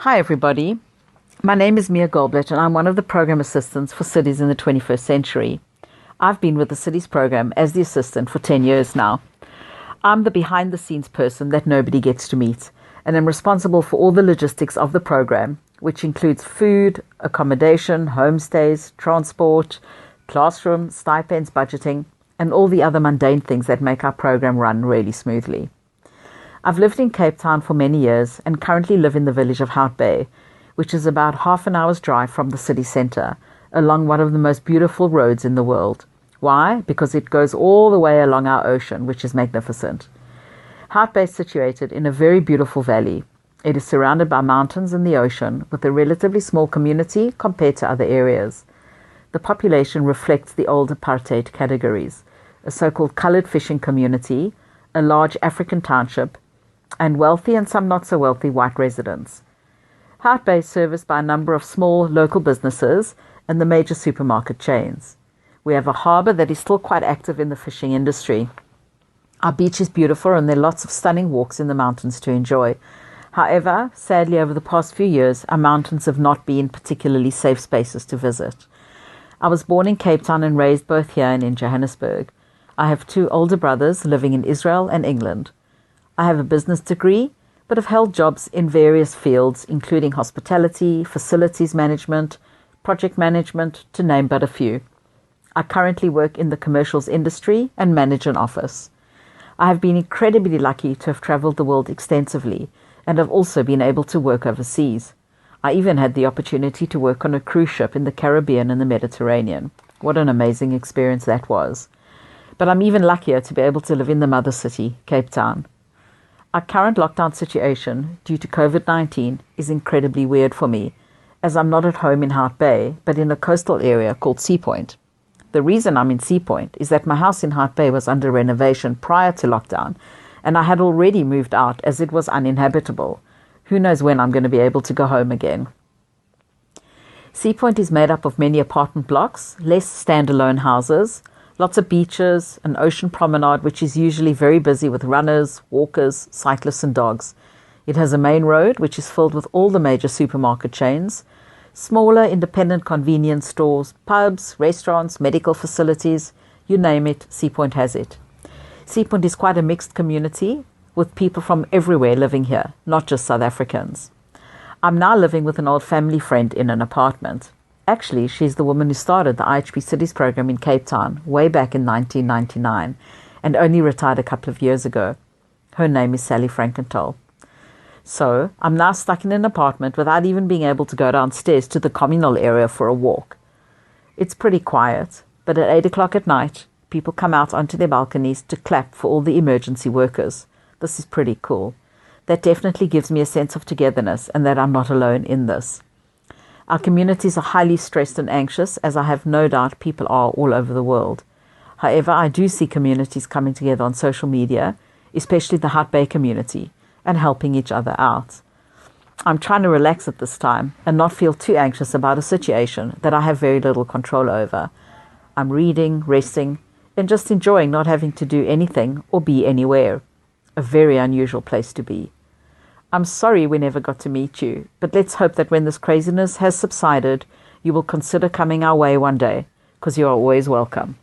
Hi everybody, my name is Mia Goldblatt and I'm one of the program assistants for Cities in the 21st Century. I've been with the Cities program as the assistant for 10 years now. I'm the behind the scenes person that nobody gets to meet, and I'm responsible for all the logistics of the program, which includes food, accommodation, homestays, transport, classroom, stipends, budgeting, and all the other mundane things that make our program run really smoothly. I've lived in Cape Town for many years and currently live in the village of Hout Bay, which is about half an hour's drive from the city centre, along one of the most beautiful roads in the world. Why? Because it goes all the way along our ocean, which is magnificent. Hout Bay is situated in a very beautiful valley. It is surrounded by mountains and the ocean, with a relatively small community compared to other areas. The population reflects the old apartheid categories, a so-called coloured fishing community, a large African township, and wealthy and some not so wealthy white residents. Hout Bay is serviced by a number of small local businesses and the major supermarket chains. We have a harbour that is still quite active in the fishing industry. Our beach is beautiful and there are lots of stunning walks in the mountains to enjoy. However, sadly over the past few years, our mountains have not been particularly safe spaces to visit. I was born in Cape Town and raised both here and in Johannesburg. I have two older brothers living in Israel and England. I have a business degree, but have held jobs in various fields, including hospitality, facilities management, project management, to name but a few. I currently work in the commercials industry and manage an office. I have been incredibly lucky to have travelled the world extensively and have also been able to work overseas. I even had the opportunity to work on a cruise ship in the Caribbean and the Mediterranean. What an amazing experience that was. But I'm even luckier to be able to live in the mother city, Cape Town. Our current lockdown situation due to COVID-19 is incredibly weird for me, as I'm not at home in Hout Bay, but in a coastal area called Sea Point. The reason I'm in Sea Point is that my house in Hout Bay was under renovation prior to lockdown, and I had already moved out as it was uninhabitable. Who knows when I'm going to be able to go home again. Sea Point is made up of many apartment blocks, less standalone houses, lots of beaches, an ocean promenade which is usually very busy with runners, walkers, cyclists and dogs. It has a main road which is filled with all the major supermarket chains, smaller independent convenience stores, pubs, restaurants, medical facilities, you name it, Sea Point has it. Sea Point is quite a mixed community with people from everywhere living here, not just South Africans. I'm now living with an old family friend in an apartment. Actually, she's the woman who started the IHP Cities program in Cape Town way back in 1999 and only retired a couple of years ago. Her name is Sally Frankenthal. So, I'm now stuck in an apartment without even being able to go downstairs to the communal area for a walk. It's pretty quiet, but at 8 o'clock at night, people come out onto their balconies to clap for all the emergency workers. This is pretty cool. That definitely gives me a sense of togetherness and that I'm not alone in this. Our communities are highly stressed and anxious, as I have no doubt people are all over the world. However, I do see communities coming together on social media, especially the Hout Bay community, and helping each other out. I'm trying to relax at this time and not feel too anxious about a situation that I have very little control over. I'm reading, resting, and just enjoying not having to do anything or be anywhere. A very unusual place to be. I'm sorry we never got to meet you, but let's hope that when this craziness has subsided, you will consider coming our way one day, because you are always welcome.